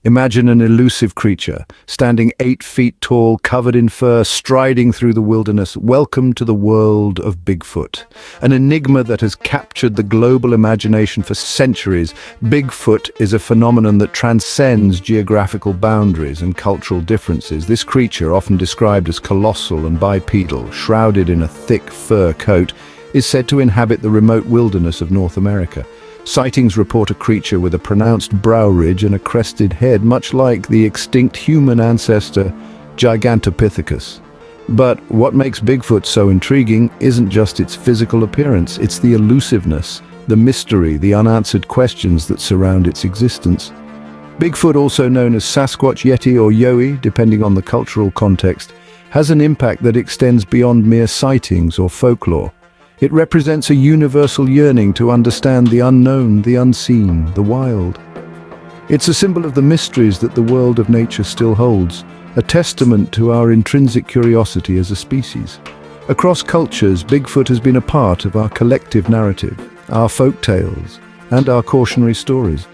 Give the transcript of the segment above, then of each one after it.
Imagine an elusive creature, standing 8 feet tall, covered in fur, striding through the wilderness. Welcome to the world of Bigfoot, an enigma that has captured the global imagination for centuries. Bigfoot is a phenomenon that transcends geographical boundaries and cultural differences. This creature, often described as colossal and bipedal, shrouded in a thick fur coat, is said to inhabit the remote wilderness of North America. Sightings report a creature with a pronounced brow ridge and a crested head, much like the extinct human ancestor Gigantopithecus. But what makes Bigfoot so intriguing isn't just its physical appearance, it's the elusiveness, the mystery, the unanswered questions that surround its existence. Bigfoot, also known as Sasquatch, Yeti or Yowie, depending on the cultural context, has an impact that extends beyond mere sightings or folklore. It represents a universal yearning to understand the unknown, the unseen, the wild. It's a symbol of the mysteries that the world of nature still holds, a testament to our intrinsic curiosity as a species. Across cultures, Bigfoot has been a part of our collective narrative, our folk tales, and our cautionary stories.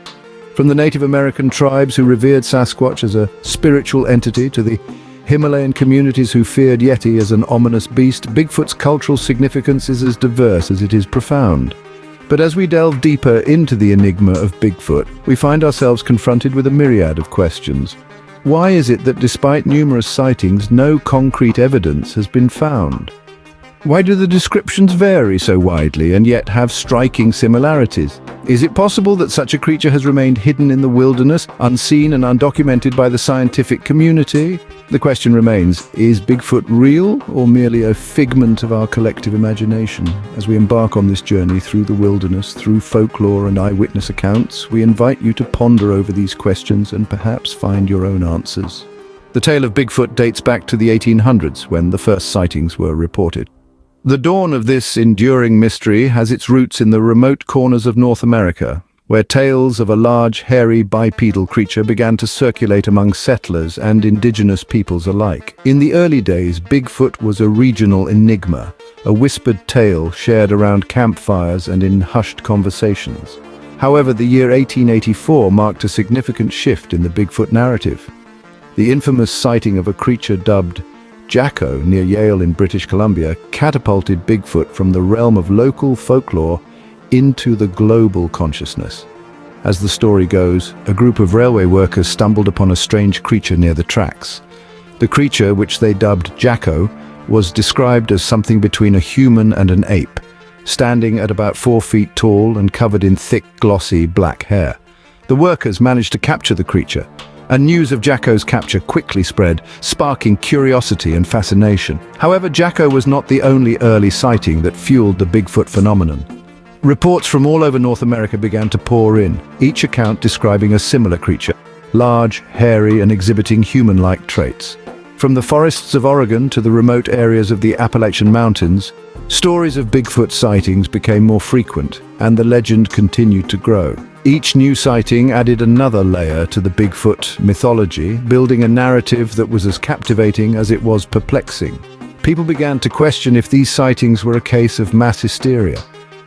From the Native American tribes who revered Sasquatch as a spiritual entity to the Himalayan communities who feared Yeti as an ominous beast, Bigfoot's cultural significance is as diverse as it is profound. But as we delve deeper into the enigma of Bigfoot, we find ourselves confronted with a myriad of questions. Why is it that despite numerous sightings, no concrete evidence has been found? Why do the descriptions vary so widely and yet have striking similarities? Is it possible that such a creature has remained hidden in the wilderness, unseen and undocumented by the scientific community? The question remains, is Bigfoot real or merely a figment of our collective imagination? As we embark on this journey through the wilderness, through folklore and eyewitness accounts, we invite you to ponder over these questions and perhaps find your own answers. The tale of Bigfoot dates back to the 1800s, when the first sightings were reported. The dawn of this enduring mystery has its roots in the remote corners of North America, where tales of a large, hairy, bipedal creature began to circulate among settlers and indigenous peoples alike. In the early days, Bigfoot was a regional enigma, a whispered tale shared around campfires and in hushed conversations. However, the year 1884 marked a significant shift in the Bigfoot narrative. The infamous sighting of a creature dubbed Jacko near Yale in British Columbia catapulted Bigfoot from the realm of local folklore into the global consciousness. As the story goes, a group of railway workers stumbled upon a strange creature near the tracks. The creature, which they dubbed Jacko, was described as something between a human and an ape, standing at about 4 feet tall and covered in thick, glossy black hair. The workers managed to capture the creature, and news of Jacko's capture quickly spread, sparking curiosity and fascination. However, Jacko was not the only early sighting that fueled the Bigfoot phenomenon. Reports from all over North America began to pour in, each account describing a similar creature, large, hairy, and exhibiting human-like traits. From the forests of Oregon to the remote areas of the Appalachian Mountains, stories of Bigfoot sightings became more frequent, and the legend continued to grow. Each new sighting added another layer to the Bigfoot mythology, building a narrative that was as captivating as it was perplexing. People began to question if these sightings were a case of mass hysteria,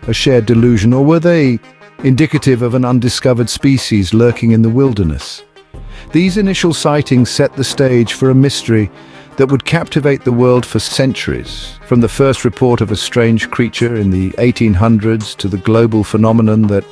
a shared delusion, or were they indicative of an undiscovered species lurking in the wilderness. These initial sightings set the stage for a mystery that would captivate the world for centuries. From the first report of a strange creature in the 1800s to the global phenomenon that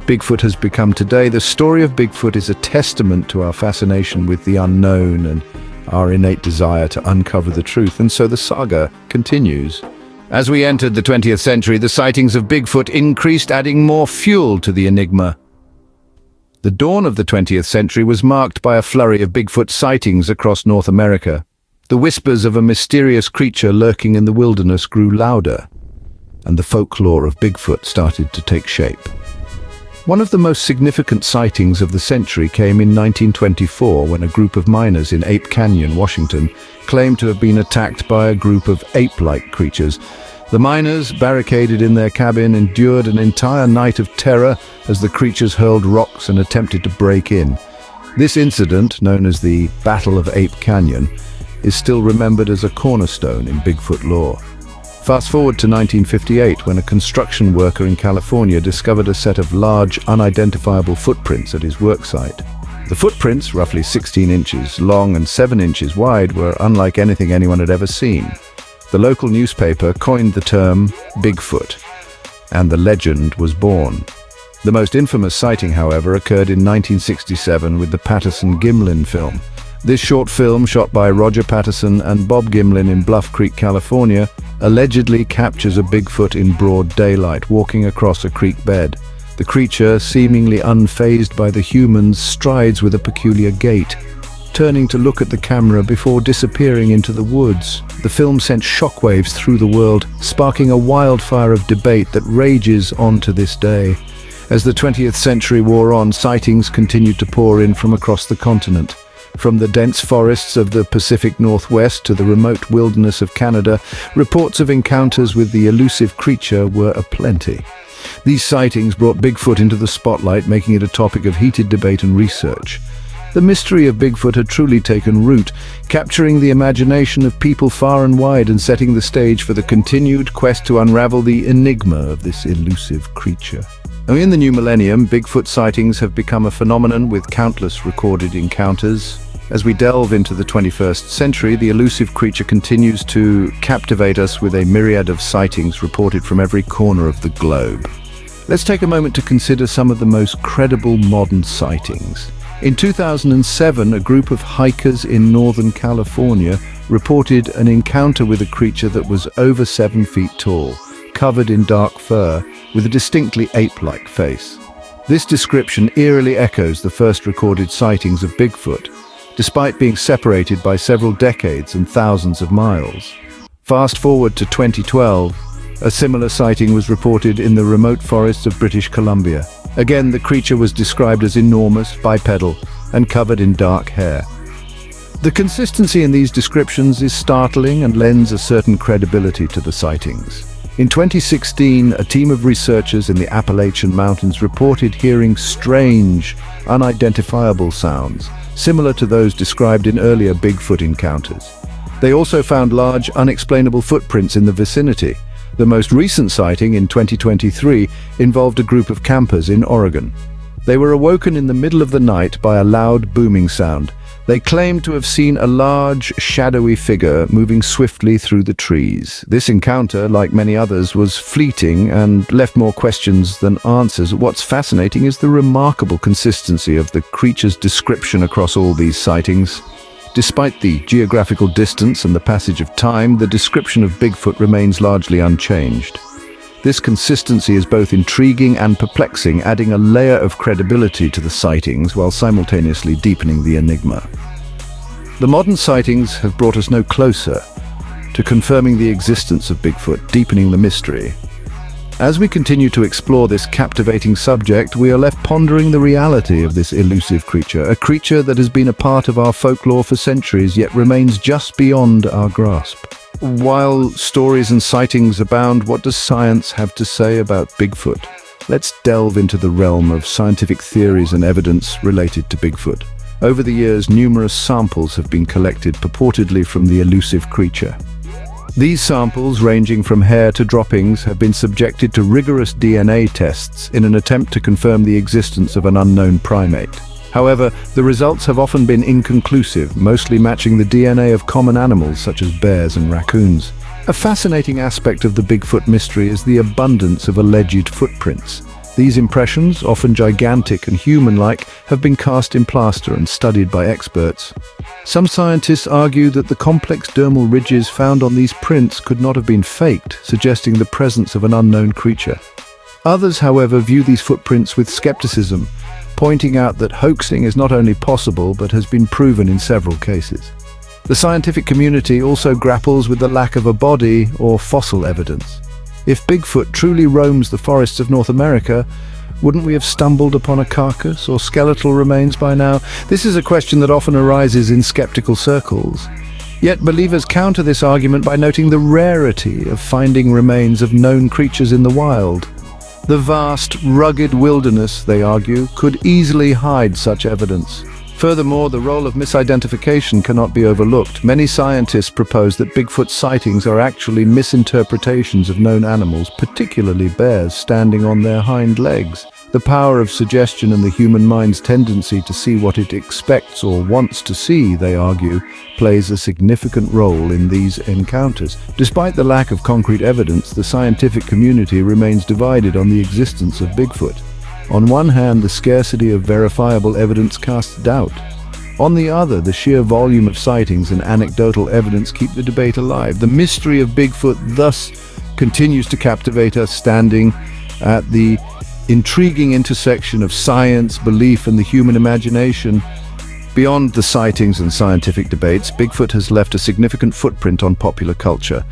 Bigfoot has become today, the story of Bigfoot is a testament to our fascination with the unknown and our innate desire to uncover the truth. And so the saga continues. As we entered the 20th century, the sightings of Bigfoot increased, adding more fuel to the enigma. The dawn of the 20th century was marked by a flurry of Bigfoot sightings across North America. The whispers of a mysterious creature lurking in the wilderness grew louder, and the folklore of Bigfoot started to take shape. One of the most significant sightings of the century came in 1924 when a group of miners in Ape Canyon, Washington, claimed to have been attacked by a group of ape-like creatures. The miners, barricaded in their cabin, endured an entire night of terror as the creatures hurled rocks and attempted to break in. This incident, known as the Battle of Ape Canyon, is still remembered as a cornerstone in Bigfoot lore. Fast forward to 1958, when a construction worker in California discovered a set of large, unidentifiable footprints at his worksite. The footprints, roughly 16 inches long and 7 inches wide, were unlike anything anyone had ever seen. The local newspaper coined the term Bigfoot, and the legend was born. The most infamous sighting, however, occurred in 1967 with the Patterson-Gimlin film. This short film, shot by Roger Patterson and Bob Gimlin in Bluff Creek, California, allegedly captures a Bigfoot in broad daylight, walking across a creek bed. The creature, seemingly unfazed by the humans, strides with a peculiar gait, turning to look at the camera before disappearing into the woods. The film sent shockwaves through the world, sparking a wildfire of debate that rages on to this day. As the 20th century wore on, sightings continued to pour in from across the continent. From the dense forests of the Pacific Northwest to the remote wilderness of Canada, reports of encounters with the elusive creature were aplenty. These sightings brought Bigfoot into the spotlight, making it a topic of heated debate and research. The mystery of Bigfoot had truly taken root, capturing the imagination of people far and wide and setting the stage for the continued quest to unravel the enigma of this elusive creature. In the new millennium, Bigfoot sightings have become a phenomenon with countless recorded encounters. As we delve into the 21st century, the elusive creature continues to captivate us with a myriad of sightings reported from every corner of the globe. Let's take a moment to consider some of the most credible modern sightings. In 2007, a group of hikers in Northern California reported an encounter with a creature that was over 7 feet tall, covered in dark fur, with a distinctly ape-like face. This description eerily echoes the first recorded sightings of Bigfoot, despite being separated by several decades and thousands of miles. Fast forward to 2012, a similar sighting was reported in the remote forests of British Columbia. Again, the creature was described as enormous, bipedal, and covered in dark hair. The consistency in these descriptions is startling and lends a certain credibility to the sightings. In 2016, a team of researchers in the Appalachian Mountains reported hearing strange, unidentifiable sounds, similar to those described in earlier Bigfoot encounters. They also found large, unexplainable footprints in the vicinity. The most recent sighting in 2023 involved a group of campers in Oregon. They were awoken in the middle of the night by a loud booming sound. They claimed to have seen a large, shadowy figure moving swiftly through the trees. This encounter, like many others, was fleeting and left more questions than answers. What's fascinating is the remarkable consistency of the creature's description across all these sightings. Despite the geographical distance and the passage of time, the description of Bigfoot remains largely unchanged. This consistency is both intriguing and perplexing, adding a layer of credibility to the sightings while simultaneously deepening the enigma. The modern sightings have brought us no closer to confirming the existence of Bigfoot, deepening the mystery. As we continue to explore this captivating subject, we are left pondering the reality of this elusive creature, a creature that has been a part of our folklore for centuries, yet remains just beyond our grasp. While stories and sightings abound, what does science have to say about Bigfoot? Let's delve into the realm of scientific theories and evidence related to Bigfoot. Over the years, numerous samples have been collected purportedly from the elusive creature. These samples, ranging from hair to droppings, have been subjected to rigorous DNA tests in an attempt to confirm the existence of an unknown primate. However, the results have often been inconclusive, mostly matching the DNA of common animals such as bears and raccoons. A fascinating aspect of the Bigfoot mystery is the abundance of alleged footprints. These impressions, often gigantic and human-like, have been cast in plaster and studied by experts. Some scientists argue that the complex dermal ridges found on these prints could not have been faked, suggesting the presence of an unknown creature. Others, however, view these footprints with skepticism, pointing out that hoaxing is not only possible but has been proven in several cases. The scientific community also grapples with the lack of a body or fossil evidence. If Bigfoot truly roams the forests of North America, wouldn't we have stumbled upon a carcass or skeletal remains by now? This is a question that often arises in skeptical circles. Yet believers counter this argument by noting the rarity of finding remains of known creatures in the wild. The vast, rugged wilderness, they argue, could easily hide such evidence. Furthermore, the role of misidentification cannot be overlooked. Many scientists propose that Bigfoot sightings are actually misinterpretations of known animals, particularly bears standing on their hind legs. The power of suggestion and the human mind's tendency to see what it expects or wants to see, they argue, plays a significant role in these encounters. Despite the lack of concrete evidence, the scientific community remains divided on the existence of Bigfoot. On one hand, the scarcity of verifiable evidence casts doubt. On the other, the sheer volume of sightings and anecdotal evidence keep the debate alive. The mystery of Bigfoot thus continues to captivate us, standing at the intriguing intersection of science, belief, and the human imagination. Beyond the sightings and scientific debates, Bigfoot has left a significant footprint on popular culture.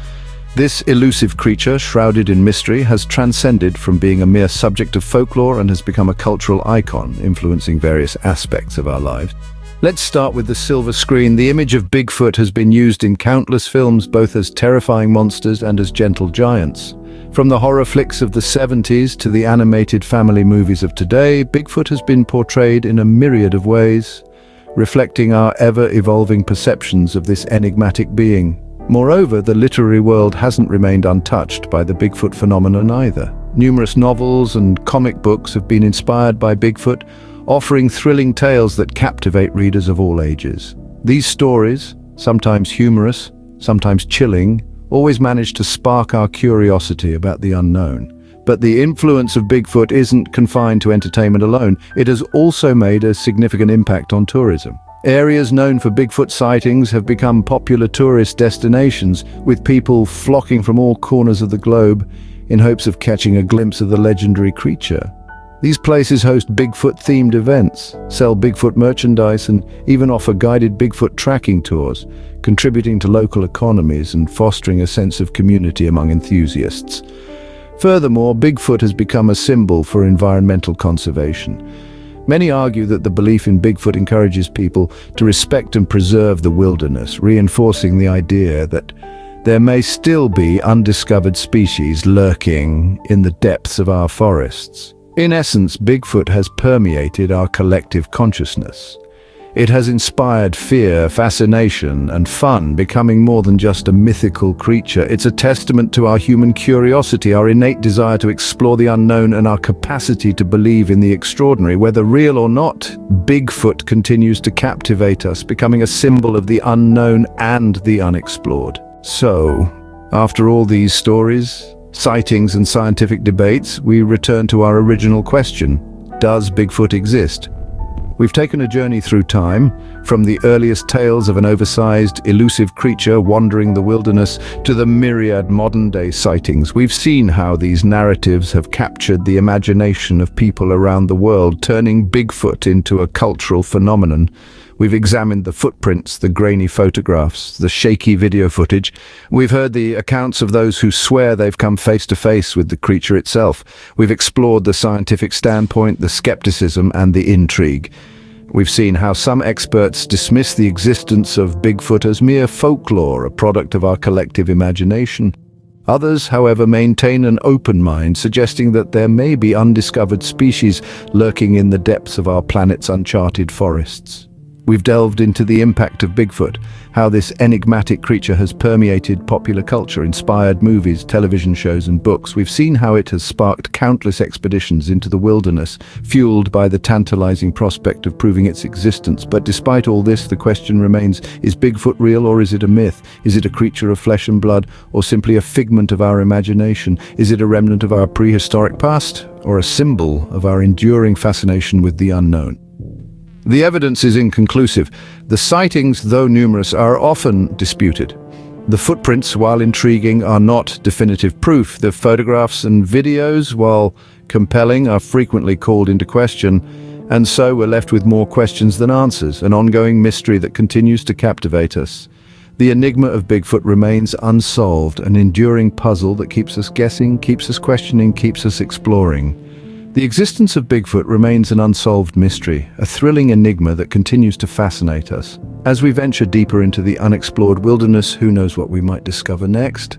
This elusive creature, shrouded in mystery, has transcended from being a mere subject of folklore and has become a cultural icon, influencing various aspects of our lives. Let's start with the silver screen. The image of Bigfoot has been used in countless films, both as terrifying monsters and as gentle giants. From the horror flicks of the 70s to the animated family movies of today, Bigfoot has been portrayed in a myriad of ways, reflecting our ever-evolving perceptions of this enigmatic being. Moreover, the literary world hasn't remained untouched by the Bigfoot phenomenon either. Numerous novels and comic books have been inspired by Bigfoot, offering thrilling tales that captivate readers of all ages. These stories, sometimes humorous, sometimes chilling, always manage to spark our curiosity about the unknown. But the influence of Bigfoot isn't confined to entertainment alone. It has also made a significant impact on tourism. Areas known for Bigfoot sightings have become popular tourist destinations, with people flocking from all corners of the globe in hopes of catching a glimpse of the legendary creature. These places host Bigfoot-themed events, sell Bigfoot merchandise, and even offer guided Bigfoot tracking tours, contributing to local economies and fostering a sense of community among enthusiasts. Furthermore, Bigfoot has become a symbol for environmental conservation. Many argue that the belief in Bigfoot encourages people to respect and preserve the wilderness, reinforcing the idea that there may still be undiscovered species lurking in the depths of our forests. In essence, Bigfoot has permeated our collective consciousness. It has inspired fear, fascination, and fun, becoming more than just a mythical creature. It's a testament to our human curiosity, our innate desire to explore the unknown, and our capacity to believe in the extraordinary. Whether real or not, Bigfoot continues to captivate us, becoming a symbol of the unknown and the unexplored. So, after all these stories, sightings, and scientific debates, we return to our original question: does Bigfoot exist? We've taken a journey through time, from the earliest tales of an oversized, elusive creature wandering the wilderness to the myriad modern-day sightings. We've seen how these narratives have captured the imagination of people around the world, turning Bigfoot into a cultural phenomenon. We've examined the footprints, the grainy photographs, the shaky video footage. We've heard the accounts of those who swear they've come face to face with the creature itself. We've explored the scientific standpoint, the skepticism, and the intrigue. We've seen how some experts dismiss the existence of Bigfoot as mere folklore, a product of our collective imagination. Others, however, maintain an open mind, suggesting that there may be undiscovered species lurking in the depths of our planet's uncharted forests. We've delved into the impact of Bigfoot, how this enigmatic creature has permeated popular culture, inspired movies, television shows, and books. We've seen how it has sparked countless expeditions into the wilderness, fueled by the tantalizing prospect of proving its existence. But despite all this, the question remains, is Bigfoot real or is it a myth? Is it a creature of flesh and blood, or simply a figment of our imagination? Is it a remnant of our prehistoric past, or a symbol of our enduring fascination with the unknown? The evidence is inconclusive. The sightings, though numerous, are often disputed. The footprints, while intriguing, are not definitive proof. The photographs and videos, while compelling, are frequently called into question, and so we're left with more questions than answers, an ongoing mystery that continues to captivate us. The enigma of Bigfoot remains unsolved, an enduring puzzle that keeps us guessing, keeps us questioning, keeps us exploring. The existence of Bigfoot remains an unsolved mystery, a thrilling enigma that continues to fascinate us. As we venture deeper into the unexplored wilderness, who knows what we might discover next?